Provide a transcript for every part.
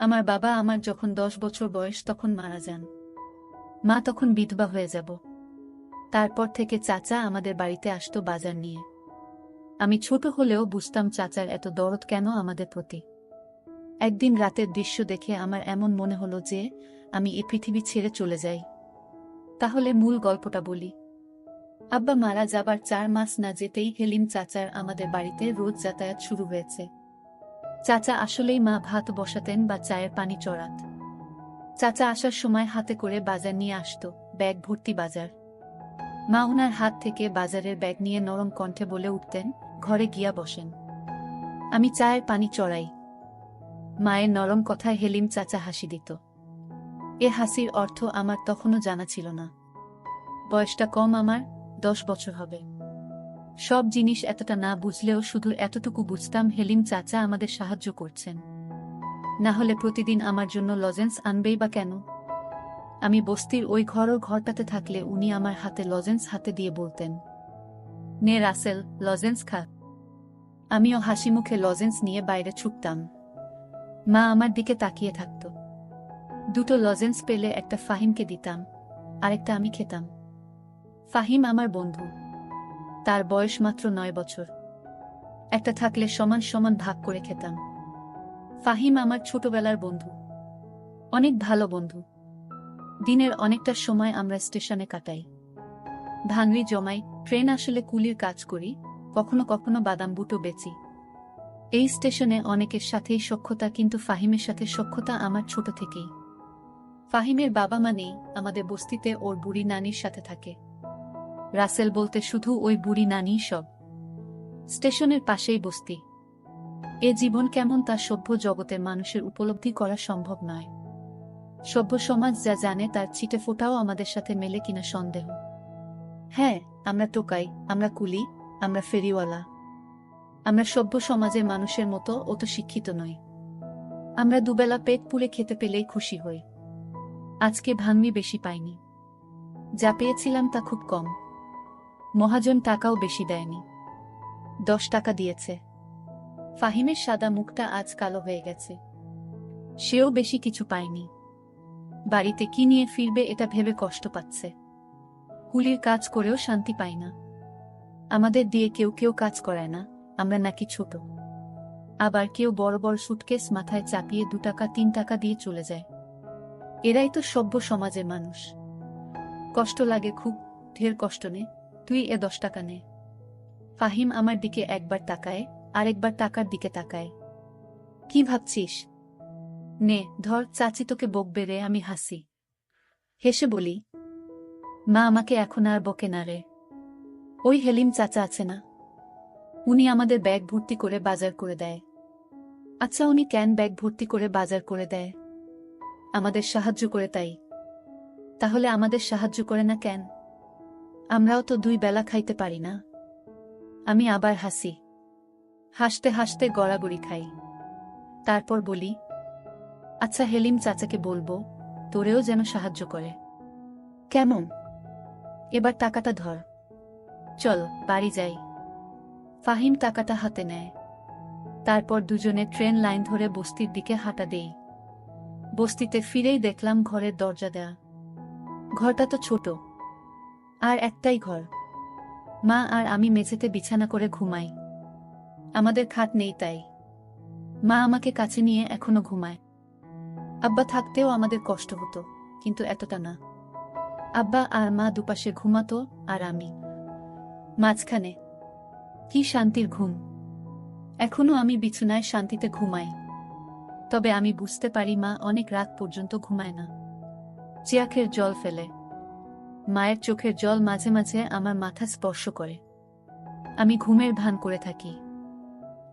আমার বাবা আমার যখন 10 বছর বয়স তখন মারা যান। মা তখন বিধবা হয়ে যাব। তারপর থেকে চাচা আমাদের বাড়িতে আসতো বাজার নিয়ে। আমি ছোট হলেও বুঝতাম চাচার এত দরদ কেন আমাদের প্রতি। একদিন রাতের দৃশ্য দেখে আমার এমন মনে হলো যে আমি এই পৃথিবী ছেড়ে চলে যাই। তাহলে মূল গল্পটা বলি। আব্বা মারা যাবার 4 মাস না যেতেই হেলিম চাচার আমাদের বাড়িতে রোজ যাতায়াত শুরু হয়েছে। চাচা আসলেই মা ভাত বসাতেন বা চায়ের পানি চড়াত। চাচা আসার সময় হাতে করে বাজার নিয়ে আসতো, ব্যাগ ভর্তি বাজার। মা ওনার হাত থেকে বাজারের ব্যাগ নিয়ে নরম কণ্ঠে বলে উঠতেন, ঘরে গিয়া বসেন, আমি চায়ের পানি চড়াই। মায়ের নরম কথায় হেলিম চাচা হাসি দিত। এ হাসির অর্থ আমার তখনও জানা ছিল না। বয়সটা কম, আমার 10 বছর হবে। সব জিনিস এতটা না বুঝলেও শুধু এতটুকু বুঝতাম হেলিম চাচা আমাদের সাহায্য করছেন। না হলে প্রতিদিন আমার জন্য লজেন্স আনবেই বা কেন? আমি বস্তির ওই ঘরটাতে থাকলে উনি আমার হাতে লজেন্স হাতে দিয়ে বলতেন, নে রাসেল, লজেন্স খা। আমিও হাসি মুখে লজেন্স নিয়ে বাইরে ছুটতাম। মা আমার দিকে তাকিয়ে থাকত। দুটো লজেন্স পেলে একটা ফাহিমকে দিতাম, আরেকটা আমি খেতাম। ফাহিম আমার বন্ধু। তার বয়স মাত্র 9 বছর। একটা থাকলে সমান সমান ভাগ করে খেতাম। ফাহিম আমার ছোটবেলার বন্ধু, অনেক ভালো বন্ধু। দিনের অনেকটা সময় আমরা স্টেশনে কাটাই, ভাঙড়ি জমাই, ট্রেন আসলে কুলির কাজ করি, কখনো কখনো বাদাম বুটো বেচি। এই স্টেশনে অনেকের সাথেই সখ্যতা, কিন্তু ফাহিমের সাথে সখ্যতা আমার ছোট থেকেই। ফাহিমের বাবা মা নেই, আমাদের বস্তিতে ওর বুড়ি নানির সাথে থাকে। রাসেল বলতে শুধু ওই বুড়ি নানি সব। স্টেশনের পাশেই বস্তি। এ জীবন কেমন তা সভ্য জগতের মানুষের উপলব্ধি করা সম্ভব নয়। সভ্য সমাজ যা জানে তার ছিটে ফোটাও আমাদের সাথে মেলে কিনা সন্দেহ। হ্যাঁ, আমরা টোকাই, আমরা কুলি, আমরা ফেরিওয়ালা। আমরা সভ্য সমাজের মানুষের মতো অত শিক্ষিত নই। আমরা দুবেলা পেট পুড়ে খেতে পেলেই খুশি হই। আজকে ভাঙনি বেশি পাইনি, যা পেয়েছিলাম তা খুব কম। মহাজন টাকাও বেশি দেয়নি, 10 টাকা দিয়েছে। ফাহিমের সাদা মুখটা আজ কালো হয়ে গেছে। সেও বেশি কিছু পায়নি। বাড়িতে কি নিয়ে ফিরবে এটা ভেবে কষ্ট পাচ্ছে। কুলির কাজ করেও শান্তি পায় না। আমাদের দিয়ে কেউ কেউ কাজ করায় না, আমরা নাকি ছোট। আবার কেউ বড় বড় সুটকেস মাথায় চাপিয়ে 2 টাকা 3 টাকা দিয়ে চলে যায়। এরাই তো সভ্য সমাজের মানুষ। কষ্ট লাগে খুব, ঢের কষ্ট নে, তুই এ 10 টাকা নে। ফাহিম আমার দিকে একবার তাকায়, আরেকবার টাকার দিকে তাকায়। কি ভাবছিস? নে ধর, চাচি তোকে বকবে রে। আমি হাসি, হেসে বলি, মা আমাকে এখন আর বকে না রে। ওই হেলিম চাচা আছে না, উনি আমাদের ব্যাগ ভর্তি করে বাজার করে দেয়। আচ্ছা, উনি কেন ব্যাগ ভর্তি করে বাজার করে দেয়? আমাদের সাহায্য করে তাই। তাহলে আমাদের সাহায্য করে না কেন? আমরাও তো 2 বেলা খাইতে পারি না। আমি আবার হাসি, হাসতে হাসতে গড়াগড়ি খাই। তারপর বলি, আচ্ছা হেলিম চাচাকে বলবো তোরেও যেন সাহায্য করে। কেমন? এবার টাকাটা ধর, চল বাড়ি যাই। ফাহিম টাকাটা হাতে নেয়। তারপর দুজনে ট্রেন লাইন ধরে বস্তির দিকে হাঁটা দেই। বস্তিতে ফিরেই দেখলাম ঘরের দরজা দেয়া। ঘরটা তো ছোট, আর একটাই ঘর। মা আর আমি মেঝেতে বিছানা করে ঘুমাই। আমাদের খাট নেই তাই মা আমাকে কাছে নিয়ে এখনো ঘুমায়। আব্বা থাকতেও আমাদের কষ্ট হতো, কিন্তু এতটা না। আব্বা আর মা দুপাশে ঘুমাতো, আর আমি মাঝখানে। কি শান্তির ঘুম! এখনো আমি বিছানায় শান্তিতে ঘুমাই। তবে আমি বুঝতে পারি মা অনেক রাত পর্যন্ত ঘুমায় না। চোখের জল ফেলে। মায়ের চোখের জল মাঝে মাঝে আমার মাথা স্পর্শ করে। আমি ঘুমের ভান করে থাকি।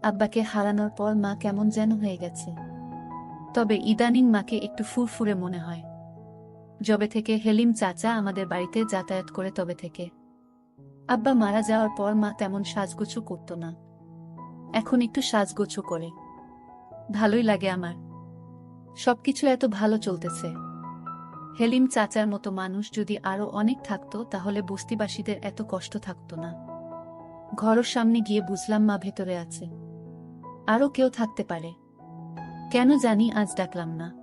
আব্বাকে হারানোর পর মা কেমন যেন হয়ে গেছে। তবে ইদানিং মাকে একটু ফুরফুরে মনে হয়। যবে থেকে হেলিম চাচা আমাদের বাড়িতে যাতায়াত করে তবে থেকে। আব্বা মারা যাওয়ার পর মা তেমন সাজগোছও করত না, এখন একটু সাজগোছও করে। ভালোই লাগে আমার। সবকিছু এত ভালো চলতেছে। হেলিম চাচার মতো মানুষ যদি আরো অনেক থাকতো তাহলে বস্তিবাসীদের এত কষ্ট থাকতো না। ঘরের সামনে গিয়ে বুঝলাম মা ভেতরে আছে। আরো কেউ থাকতে পারে। কেন জানি আজ ডাকলাম না।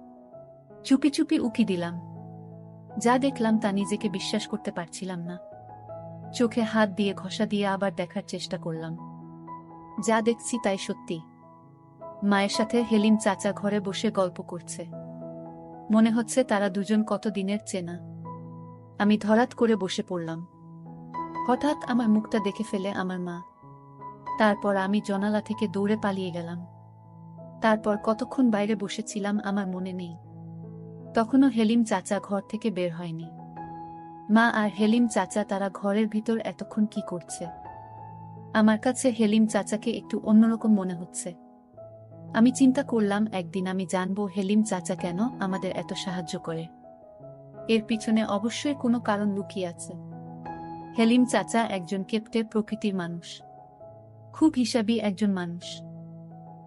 চুপি চুপি উকি দিলাম। যা দেখলাম তা নিজেকে বিশ্বাস করতে পারছিলাম না। চোখে হাত দিয়ে ঘষা দিয়ে আবার দেখার চেষ্টা করলাম। যা দেখছি তাই সত্যি। মায়ের সাথে হেলিম চাচা ঘরে বসে গল্প করছে। মনে হচ্ছে তারা দুজন কত দিনের চেনা। আমি ধরাত করে বসে পড়লাম। হঠাৎ আমার মুখটা দেখে ফেলে আমার মা। তারপর আমি জানালা থেকে দৌড়ে পালিয়ে গেলাম। তারপর কতক্ষণ বাইরে বসেছিলাম আমার মনে নেই। তখনও হেলিম চাচা ঘর থেকে বের হয়নি। মা আর হেলিম চাচা তারা ঘরের ভিতর এতক্ষণ কি করছে? আমার কাছে হেলিম চাচাকে একটু অন্যরকম মনে হচ্ছে। আমি চিন্তা করলাম একদিন আমি জানবো হেলিম চাচা কেন আমাদের এত সাহায্য করে। এর পিছনে অবশ্যই কোনো কারণ লুকিয়ে আছে। হেলিম চাচা একজন কেপটে প্রকৃতির মানুষ। খুব হিসাবী একজন মানুষ।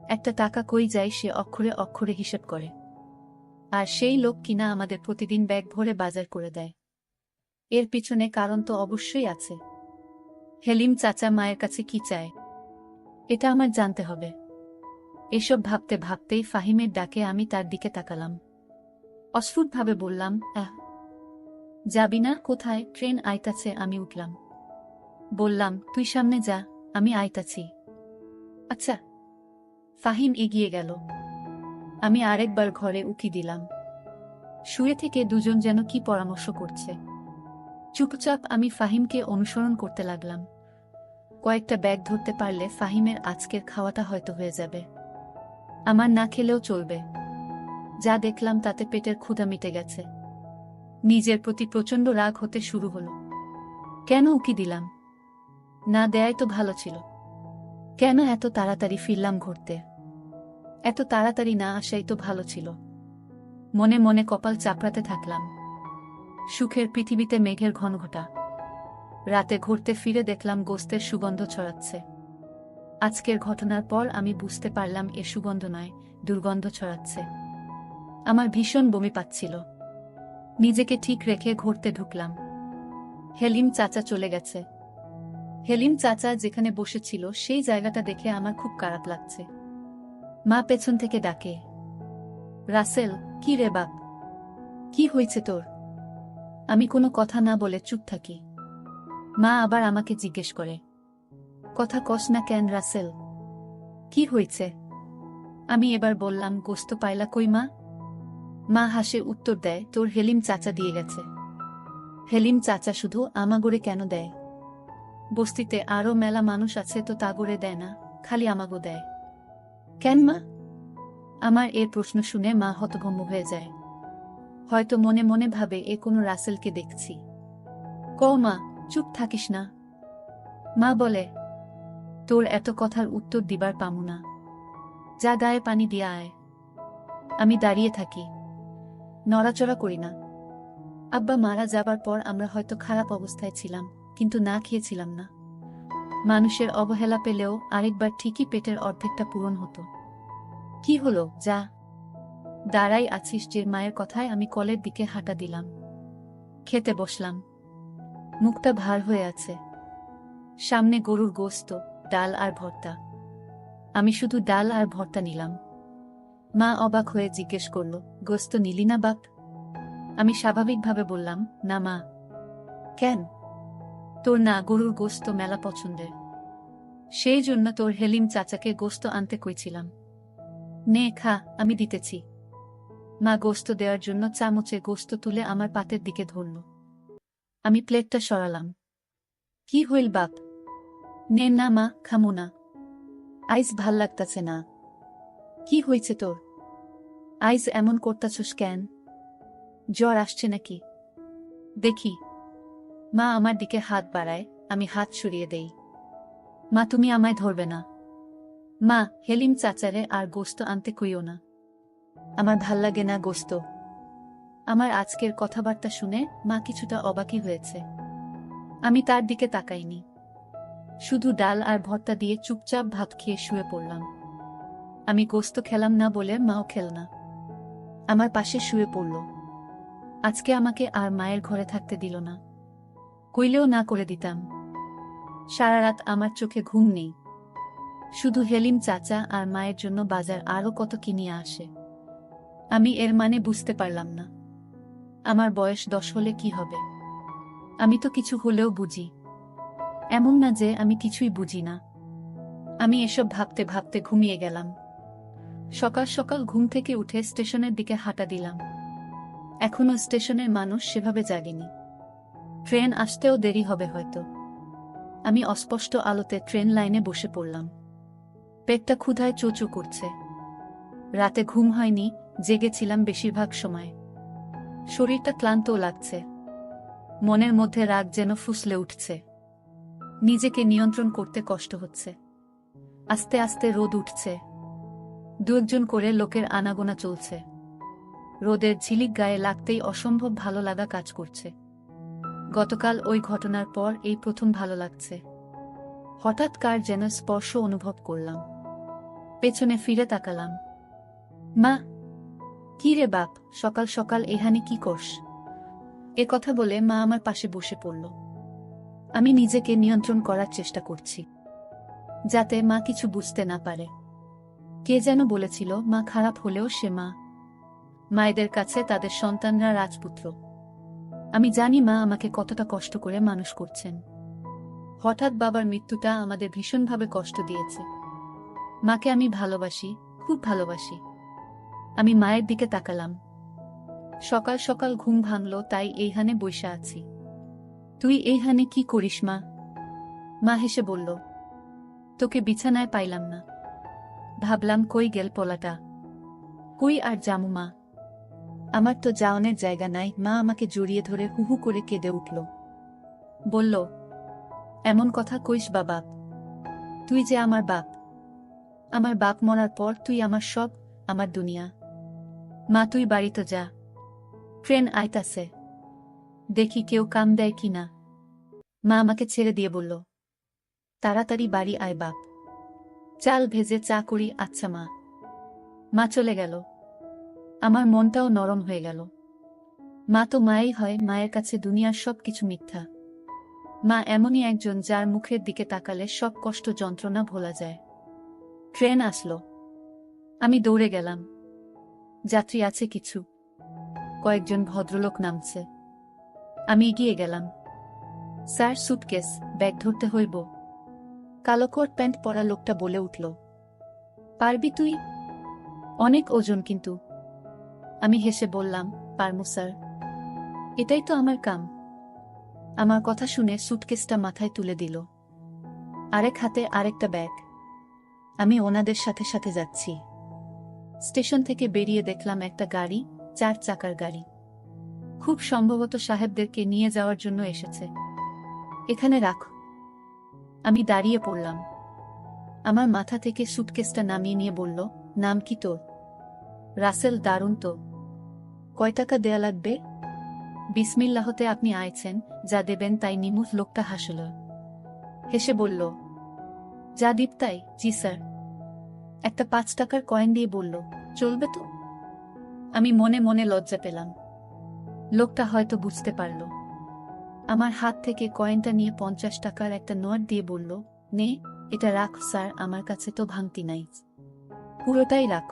একটা টাকা কই যায় সে অক্ষরে অক্ষরে হিসাব করে। আর সেই লোক কিনা আমাদের প্রতিদিন ব্যাগ ভরে বাজার করে দেয়। এর পিছনে কারণ তো অবশ্যই আছে। হেলিম চাচা মায়ের কাছে কি চায় এটা আমার জানতে হবে। এসব ভাবতে ভাবতেই ফাহিমের ডাকে আমি তার দিকে তাকালাম। অস্ফুটভাবে বললাম, যাবি না? কোথায়? ট্রেন আইতাছে। আমি উঠলাম। বললাম, তুই সামনে যা, আমি আইতাছি। আচ্ছা। ফাহিম এগিয়ে গেল। আমি আরেকবার ঘরে উকি দিলাম। শুয়ে থেকে দুজন যেন কি পরামর্শ করছে। চুপচাপ আমি ফাহিমকে অনুসরণ করতে লাগলাম। কয়েকটা ব্যাগ ধরতে পারলে ফাহিমের আজকের খাওয়াটা হয়তো হয়ে যাবে। আমার না খেলেও চলবে। যা দেখলাম তাতে পেটের ক্ষুধা মিটে গেছে। নিজের প্রতি প্রচণ্ড রাগ হতে শুরু হলো। কেন উকি দিলাম? না দেয়াই তো ভালো ছিল। কেন এত তাড়াতাড়ি ফিরলাম ঘুরতে? এত তাড়াতাড়ি না আসাই তো ভালো ছিল। মনে মনে কপাল চাপড়াতে থাকলাম। সুখের পৃথিবীতে মেঘের ঘনঘটা। রাতে ঘুরতে ফিরে দেখলাম গোস্তের সুগন্ধ ছড়াচ্ছে। আজকের ঘটনার পর আমি বুঝতে পারলাম এ সুগন্ধ নয়, দুর্গন্ধ ছড়াচ্ছে। আমার ভীষণ বমি পাচ্ছিল। নিজেকে ঠিক রেখে ঘুরতে ঢুকলাম। হেলিম চাচা চলে গেছে। হেলিম চাচা যেখানে বসেছিল সেই জায়গাটা দেখে আমার খুব খারাপ লাগছে। মা পেছন থেকে ডাকে, রাসেল, কি রে বাপ? কি হয়েছে তোর? আমি কোনো কথা না বলে চুপ থাকি। মা আবার আমাকে জিজ্ঞেস করে, কথা কস না কেন রাসেল? কি হয়েছে? আমি এবার বললাম, গোস্ত পাইলা কই মা? মা হাসে উত্তর দেয়, তোর হেলিম চাচা দিয়ে গেছে। হেলিম চাচা শুধু আমাগরে কেন দেয়? বস্তিতে আরও মেলা মানুষ আছে তো তাগরে দেয় না, খালি আমাগো দেয় কেন মা? আমার এর প্রশ্ন শুনে মা হতভম্ব হয়ে যায়। হয়তো মনে মনে ভাবে এ কোনো রাসেলকে দেখছি। কও মা, চুপ থাকিস না। মা বলে, তোর এত কথার উত্তর দিবার পামু না। যা গায়ে পানি দিয়া আয়। আমি দাঁড়িয়ে থাকি, নড়াচড়া করি না। আব্বা মারা যাবার পর আমরা হয়তো খারাপ অবস্থায় ছিলাম, কিন্তু না খেয়েছিলাম না। মানুষের অবহেলা পেলেও আরেকবার ঠিকই পেটের অর্ধেকটা পূরণ হতো। কি হলো, যা দাঁড়াই আছিস যে? মায়ের কথায় আমি কলের দিকে হাঁটা দিলাম। খেতে বসলাম। মুখটা ভার হয়ে আছে। সামনে গরুর গোস্ত, ডাল আর ভর্তা। আমি শুধু ডাল আর ভর্তা নিলাম। মা অবাক হয়ে জিজ্ঞেস করল, গোস্ত নিলি না বাপ? আমি স্বাভাবিকভাবে বললাম, না মা। কেন? তোর না গরুর গোস্ত মেলা পছন্দের। সেই জন্য তোর হেলিম চাচাকে গোস্ত আনতে কইছিলাম। নে খা, আমি দিতেছি। মা গোস্ত দেওয়ার জন্য চামচে গোস্ত তুলে আমার পাতের দিকে ধরল। আমি প্লেটটা সরালাম। কি হইল বাপ? নে না মা, খামু না। আইজ ভাল লাগতাছে না। কি হয়েছে তোর? আইজ এমন করতাছস কেন? জ্বর আসছে নাকি? দেখি। মা আমার দিকে হাত বাড়ায়, আমি হাত সরিয়ে দেই। মা, তুমি আমায় ধরবে না। মা, হেলিম চাচারে আর গোস্ত আনতে কইও না। আমার ভাল লাগে না গোস্ত। আমার আজকের কথাবার্তা শুনে মা কিছুটা অবাকই হয়েছে। আমি তার দিকে তাকাইনি। শুধু ডাল আর ভর্তা দিয়ে চুপচাপ ভাত খেয়ে শুয়ে পড়লাম। আমি গোস্ত খেলাম না বলে মাও খেল না। আমার পাশে শুয়ে পড়ল। আজকে আমাকে আর মায়ের ঘরে থাকতে দিল না। কইলেও না করে দিতাম। সারা রাত আমার চোখে ঘুম নেই। শুধু হেলিম চাচা আর মায়ের জন্য বাজার আরও কত কি নিয়ে আসে। আমি এর মানে বুঝতে পারলাম না। আমার বয়স 10 হলে কি হবে? আমি তো কিছু হলেও বুঝি। এমন না যে আমি কিছুই বুঝি না। আমি এসব ভাবতে ভাবতে ঘুমিয়ে গেলাম। সকাল সকাল ঘুম থেকে উঠে স্টেশনের দিকে হাঁটা দিলাম। এখনো স্টেশনের মানুষ সেভাবে জাগেনি। ট্রেন আসতেও দেরি হবে হয়তো। আমি অস্পষ্ট আলোতে ট্রেন লাইনে বসে পড়লাম। পেটটা ক্ষুধায় চোচো করছে। রাতে ঘুম হয়নি, জেগেছিলাম বেশিরভাগ সময়। শরীরটা ক্লান্তও লাগছে। মনের মধ্যে রাগ যেন ফুসলে উঠছে। নিজেকে নিয়ন্ত্রণ করতে কষ্ট হচ্ছে। আস্তে আস্তে রোদ উঠছে। দু একজন করে লোকের আনাগোনা চলছে। রোদের ঝিলিক গায়ে লাগতেই অসম্ভব ভালো লাগা কাজ করছে। গতকাল ওই ঘটনার পর এই প্রথম ভালো লাগছে। হঠাৎ কার যেন স্পর্শ অনুভব করলাম। পেছনে ফিরে তাকালাম। মা! কি রে বাপ, সকাল সকাল এখানে কি করস? এ কথা বলে মা আমার পাশে বসে পড়ল। আমি নিজেকে নিয়ন্ত্রণ করার চেষ্টা করছি, যাতে মা কিছু বুঝতে না পারে। কে যেন বলেছিল, মা খারাপ হলেও সে মা। মায়েদের কাছে তাদের সন্তানরা রাজপুত্র। আমি জানি মা আমাকে কতটা কষ্ট করে মানুষ করছেন। হঠাৎ বাবার মৃত্যুটা আমাদের ভীষণভাবে কষ্ট দিয়েছে। মাকে আমি ভালোবাসি, খুব ভালোবাসি। আমি মায়ের দিকে তাকালাম। সকাল সকাল ঘুম ভাঙল, তাই এইখানে বইসা আছি। তুই এইখানে কি করিস মা? মা হেসে বলল, তোকে বিছানায় পাইলাম না। ভাবলাম কই গেল পোলাটা। কই আর জামু মা? আমার তো যাওনের জায়গা নাই। মা আমাকে জড়িয়ে ধরে হুহু করে কেঁদে উঠল। বলল, এমন কথা কইস বাবা? তুই যে আমার বাপ। আমার বাপ মরার পর তুই আমার সব, আমার দুনিয়া। মা তুই বাড়ি তো যা। ট্রেন আইতাছে, দেখি কেউ কাম দেয় কি না। মা আমাকে ছেড়ে দিয়ে বলল, তাড়াতাড়ি বাড়ি আয় বাপ। চাল ভেজে চা করি। আচ্ছা মা। মা চলে গেল। আমার মনটাও নরম হয়ে গেল। মা তো মাই হয়, মায়ের কাছে দুনিয়ার সব কিছু মিথ্যা। মা এমনই একজন যার মুখের দিকে তাকালে সব কষ্ট যন্ত্রণা ভোলা যায়। ট্রেন আসলো। আমি দৌড়ে গেলাম। যাত্রী আছে কিছু। কয়েকজন ভদ্রলোক নামছে। আমি এগিয়ে গেলাম। স্যার, সুটকেস, ব্যাগ ধরতে হইব। কালো কোট প্যান্ট পরা লোকটা বলে উঠল, পারবি তুই? অনেক ওজন কিন্তু। আমি হেসে বললাম, পারমু স্যার, এটাই তো আমার কাম। আমার কথা শুনে সুটকেসটা মাথায় তুলে দিল। আরেক হাতে আরেকটা ব্যাগ। আমি ওনাদের সাথে সাথে যাচ্ছি। স্টেশন থেকে বেরিয়ে দেখলাম একটা গাড়ি, 4 চাকার গাড়ি। খুব সম্ভবত সাহেবদেরকে নিয়ে যাওয়ার জন্য এসেছে। এখানে রাখ। আমি দাঁড়িয়ে পড়লাম। আমার মাথা থেকে সুটকেসটা নামিয়ে নিয়ে বলল, নাম কি তোর? রাসেল। দারুণ তো। কয় টাকা দেয়া লাগবে? বিসমিল্লাহতে আপনি আইছেন, যা দেবেন তাই নিমু। লোকটা হাসল। হেসে বলল, যা দিব তাই? জি স্যার। একটা 5 টাকার কয়েন দিয়ে বলল, চলবে তো? আমি মনে মনে লজ্জা পেলাম। লোকটা হয়তো বুঝতে পারল। আমার হাত থেকে কয়েনটা নিয়ে 50 টাকার একটা নোট দিয়ে বলল, নে, এটা রাখ স্যার, আমার কাছে তো ভাঙতি নাই। পুরোটাই রাখ।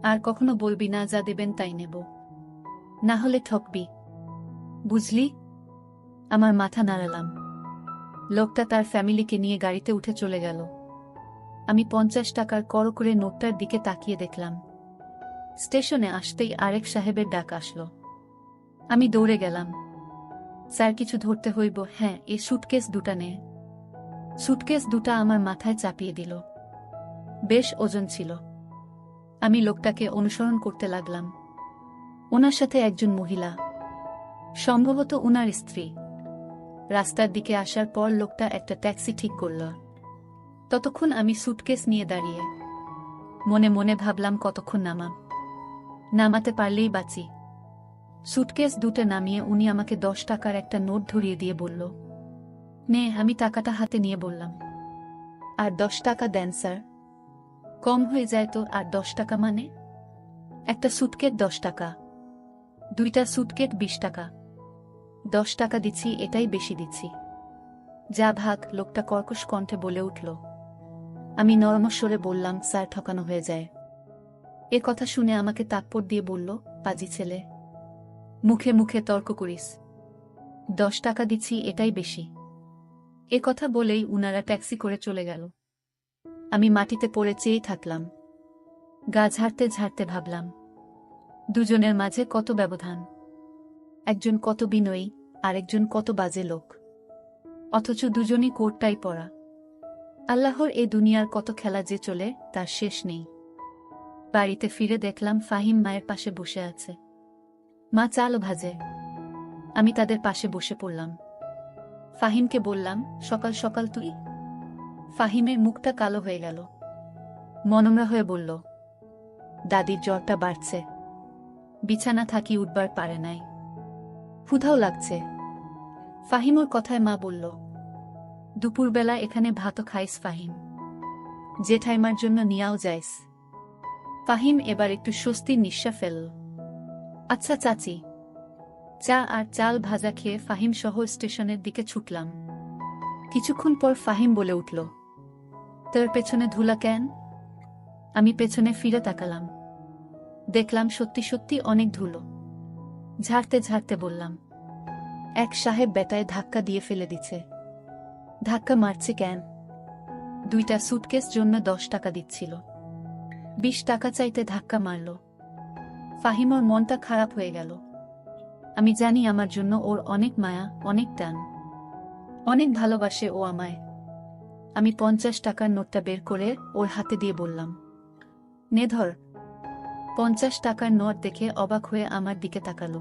আর কখনো বলবি না যা দেবেন তাই নেব, না হলে ঠকবি, বুঝলি? আমার মাথা নাড়ালাম। লোকটা তার ফ্যামিলিকে নিয়ে গাড়িতে উঠে চলে গেল। আমি 50 টাকার করকরে নোটটার দিকে তাকিয়ে দেখলাম। স্টেশনে আসতেই আরেক সাহেবের ডাক আসলো। আমি দৌড়ে গেলাম। স্যার, কিছু ধরতে হইব। হ্যাঁ, এ সুটকেস দুটা নে। সুটকেস দুটা আমার মাথায় চাপিয়ে দিল। বেশ ওজন ছিল। আমি লোকটাকে অনুসরণ করতে লাগলাম। ওনার সাথে একজন মহিলা, সম্ভবত উনার স্ত্রী। রাস্তার দিকে আসার পর লোকটা একটা ট্যাক্সি ঠিক করল। ততক্ষণ আমি সুটকেস নিয়ে দাঁড়িয়ে মনে মনে ভাবলাম, কতক্ষণ নামাতে পারলেই বাঁচি। সুটকেস দুটো নামিয়ে উনি আমাকে 10 টাকার একটা নোট ধরিয়ে দিয়ে বলল, নে। আমি টাকাটা হাতে নিয়ে বললাম, আর 10 টাকা দেন স্যার। কম হয়ে যায় তো। আর 10 টাকা মানে? একটা সুটকেট 10 টাকা, দুইটা সুটকেট 20 টাকা। 10 টাকা দিচ্ছি, এটাই বেশি দিচ্ছি। যা ভাগ। লোকটা কর্কশ কণ্ঠে বলে উঠল। আমি নরম স্বরে বললাম, স্যার ঠকানো হয়ে যায়। এ কথা শুনে আমাকে তাপ্পড় দিয়ে বলল, পাজি ছেলে, মুখে মুখে তর্ক করিস, 10 টাকা দিচ্ছি, এটাই বেশি। এ কথা বলেই উনারা ট্যাক্সি করে চলে গেল। আমি মাটিতে পড়ে চেয়েই থাকলাম। গা ঝাড়তে ঝাড়তে ভাবলাম, দুজনের মাঝে কত ব্যবধান। একজন কত বিনয়ী, আরেকজন কত বাজে লোক, অথচ দুজনই কোটটাই পরা। আল্লাহর এ দুনিয়ার কত খেলা যে চলে তার শেষ নেই। বাড়িতে ফিরে দেখলাম ফাহিম মায়ের পাশে বসে আছে। মা চাল ভাজে। আমি তাদের পাশে বসে পড়লাম। ফাহিমকে বললাম, সকাল সকাল তুই? ফাহিমের মুখটা কালো হয়ে গেল। মনমরা হয়ে বলল, দাদির জ্বরটা বাড়ছে, বিছানা থাকি উঠবার পারে নাই, ক্ষুধাও লাগছে। ফাহিমর কথায় মা বলল, দুপুরবেলা এখানে ভাতও খাইস ফাহিম, জেঠাইমার জন্য নিয়াও যাইস। ফাহিম এবার একটু স্বস্তির নিঃশ্বাস ফেলল। আচ্ছা চাচি। চা আর চাল ভাজা খেয়ে ফাহিম শহর স্টেশনের দিকে ছুটলাম। কিছুক্ষণ পর ফাহিম বলে উঠল, তোর পেছনে ধুলা কেন? আমি পেছনে ফিরে তাকালাম। দেখলাম সত্যি সত্যি অনেক ধুলো। ঝাড়তে ঝাড়তে বললাম, এক সাহেব বেটায় ধাক্কা দিয়ে ফেলে দিচ্ছে। ধাক্কা মারছে কেন? 2টা সুটকেস জন্য 10 টাকা দিচ্ছিল, 20 টাকা চাইতে ধাক্কা মারল। ফাহিমর মনটা খারাপ হয়ে গেল। আমি জানি আমার জন্য ওর অনেক মায়া, অনেক টান, অনেক ভালোবাসে ও আমায়। আমি 50 টাকার নোটটা বের করে ওর হাতে দিয়ে বললাম, নে ধর। 50 টাকার নোট দেখে অবাক হয়ে আমার দিকে তাকালো।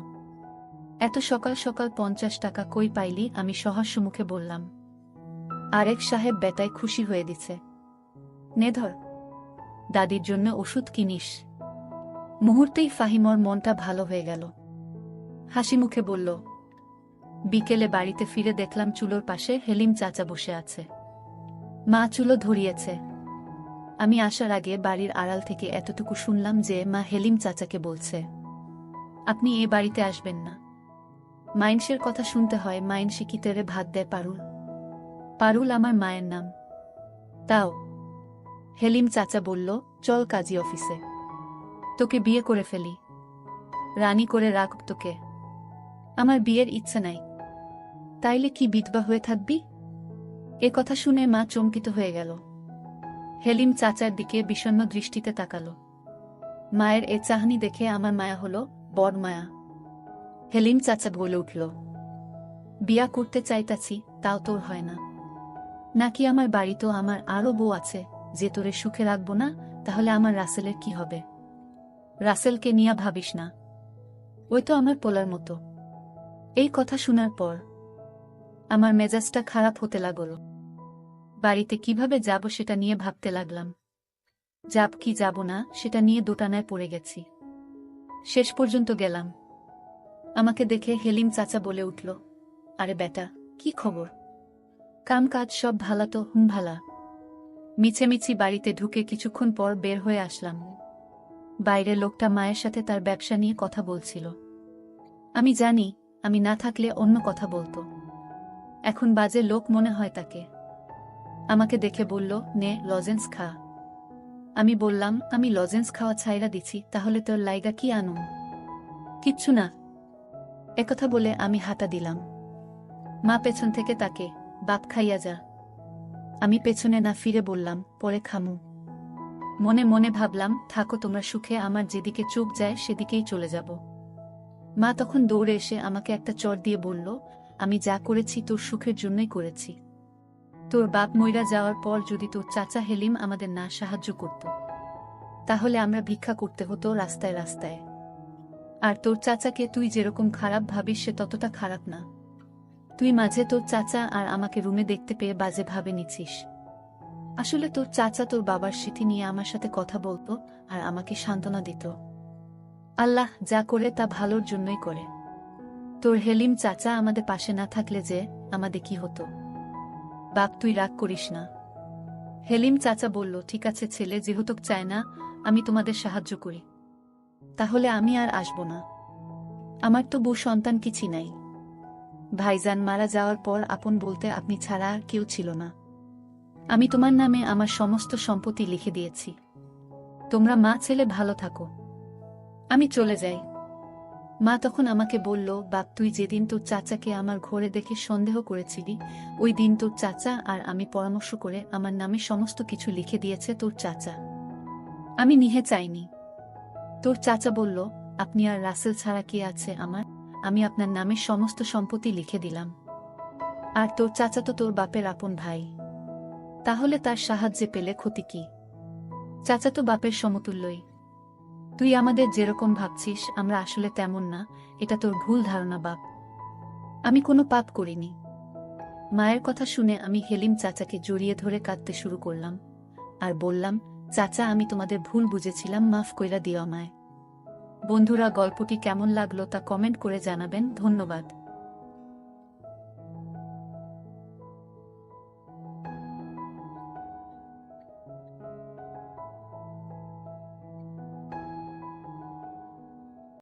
এত সকাল সকাল 50 টাকা কই পাইলি? আমি সহাস্য মুখে বললাম। আরেক সাহেব বেটায় খুশি হয়ে দিছে। নে ধর, দাদির জন্য ওষুধ কিনিস। মুহূর্তেই ফাহিমর মনটা ভালো হয়ে গেল। হাসি মুখে বলল, বিকেলে বাড়িতে ফিরে দেখলাম চুলোর পাশে হেলিম চাচা বসে আছে। মা চুলো ধরিয়েছে। আমি আসার আগে বাড়ির আড়াল থেকে এতটুকু শুনলাম যে মা হেলিম চাচাকে বলছে, আপনি এ বাড়িতে আসবেন না। মাইনসের কথা শুনতে হয়, মাইনসি কি তেরে ভাত দেয় পারুল? পারুল আমার মায়ের নাম। তাও হেলিম চাচা বলল, চল কাজী অফিসে, তোকে বিয়ে করে ফেলি, রানী করে রাখ তোকে। আমার বিয়ের ইচ্ছা নাই। তাইলে কি বিধবা হয়ে থাকবি? এ কথা শুনে মা চমকিত হয়ে গেল। হেলিম চাচার দিকে বিষণ্ণ দৃষ্টিতে তাকালো। মায়ের এ চাহনি দেখে আমার মায়া হলো, বড় মায়া। হেলিম চাচা বলে উঠল, বিয়া করতে চাইতাছি, তাও তোর হয় না। নাকি আমার বাড়িতেও আমার আরো বউ আছে, যে তোরে সুখে রাখবো না? তাহলে আমার রাসেলের কি হবে? রাসেলকে নিয়ে ভাবিস না, ওই তো আমার পোলার মতো। এই কথা শোনার পর আমার মেজাজটা খারাপ হতে লাগলো। বাড়িতে কিভাবে যাব সেটা নিয়ে ভাবতে লাগলাম। যাব কি যাব না সেটা নিয়ে দোটানায় পড়ে গেছি। শেষ পর্যন্ত গেলাম। আমাকে দেখে হেলিম চাচা বলে উঠল, আরে বেটা, কি খবর? কাম কাজ সব ভালা তো? হুম ভালা। মিছেমিছি বাড়িতে ঢুকে কিছুক্ষণ পর বের হয়ে আসলাম। বাইরে লোকটা মায়ের সাথে তার ব্যবসা নিয়ে কথা বলছিল। আমি জানি আমি না থাকলে অন্য কথা বলতো। এখন বাজে লোক মনে হয় তাকে। আমাকে দেখে বলল, নে লজেন্স খা। আমি বললাম, আমি লজেন্স খাওয়া ছাইরা দিছি, তাহলে তোর লাইগা কি আনুম? কিচ্ছু না। একথা বলে আমি হাঁটা দিলাম। মা পেছন থেকে তাকে, বাপ খাইয়া যা। আমি পেছনে না ফিরে বললাম, পরে খামু। মনে মনে ভাবলাম, থাকো তোমরা সুখে, আমার যেদিকে চোখ যায় সেদিকেই চলে যাব। মা তখন দৌড়ে এসে আমাকে একটা চড় দিয়ে বলল, আমি যা করেছি তোর সুখের জন্যই করেছি। তোর বাপ মইরা যাওয়ার পর যদি তোর চাচা হেলিম আমাদের না সাহায্য করত, তাহলে আমরা ভিক্ষা করতে হতো রাস্তায় রাস্তায়। আর তোর চাচাকে তুই যেরকম খারাপ ভাবিস সে ততটা খারাপ না। তুই মাঝে তোর চাচা আর আমাকে রুমে দেখতে পেয়ে বাজে ভাবে নিছিস। আসলে তোর চাচা তোর বাবার স্মৃতি নিয়ে আমার সাথে কথা বলতো আর আমাকে সান্ত্বনা দিত। আল্লাহ যা করে তা ভালোর জন্যই করে। তোর হেলিম চাচা আমাদের পাশে না থাকলে যে আমাদের কি হতো? বাপ তুই রাগ করিস না। হেলিম চাচা বলল, ঠিক আছে ছেলে, যেহেতু চায় না আমি তোমাদের সাহায্য করি, তাহলে আমি আর আসব না। আমার তো বউ সন্তান কিছু নাই। ভাইজান মারা যাওয়ার পর আপন বলতে আপনি ছাড়া আর কেউ ছিল না। আমি তোমার নামে আমার সমস্ত সম্পত্তি লিখে দিয়েছি। তোমরা মা ছেলে ভালো থাকো, আমি চলে যাই। মা তখন আমাকে বলল, বাপ, তুই যেদিন তোর চাচাকে আমার ঘরে দেখে সন্দেহ করেছিলি, ওই দিন তোর চাচা আর আমি পরামর্শ করে আমার নামে সমস্ত কিছু লিখে দিয়েছে তোর চাচা। আমি নিহে চাইনি। তোর চাচা বলল, আপনি আর রাসেল ছাড়া কে আছে আমার, আমি আপনার নামে সমস্ত সম্পত্তি লিখে দিলাম। আর তোর চাচা তো তোর বাপের আপন ভাই, তাহলে তার সাহায্যে পেলে ক্ষতি কি? চাচা তো বাপের সমতুল্যই। তুই আমাদের যেরকম ভাবছিস আমরা আসলে তেমন না, এটা তোর ভুল ধারণা বাপ। আমি কোনো পাপ করিনি। মায়ের কথা শুনে আমি হেলিম চাচাকে জড়িয়ে ধরে কাঁদতে শুরু করলাম আর বললাম, চাচা, আমি তোমাদের ভুল বুঝেছিলাম, মাফ কইরা দিও আমায়। বন্ধুরা, গল্পটি কেমন লাগলো তা কমেন্ট করে জানাবেন। ধন্যবাদ।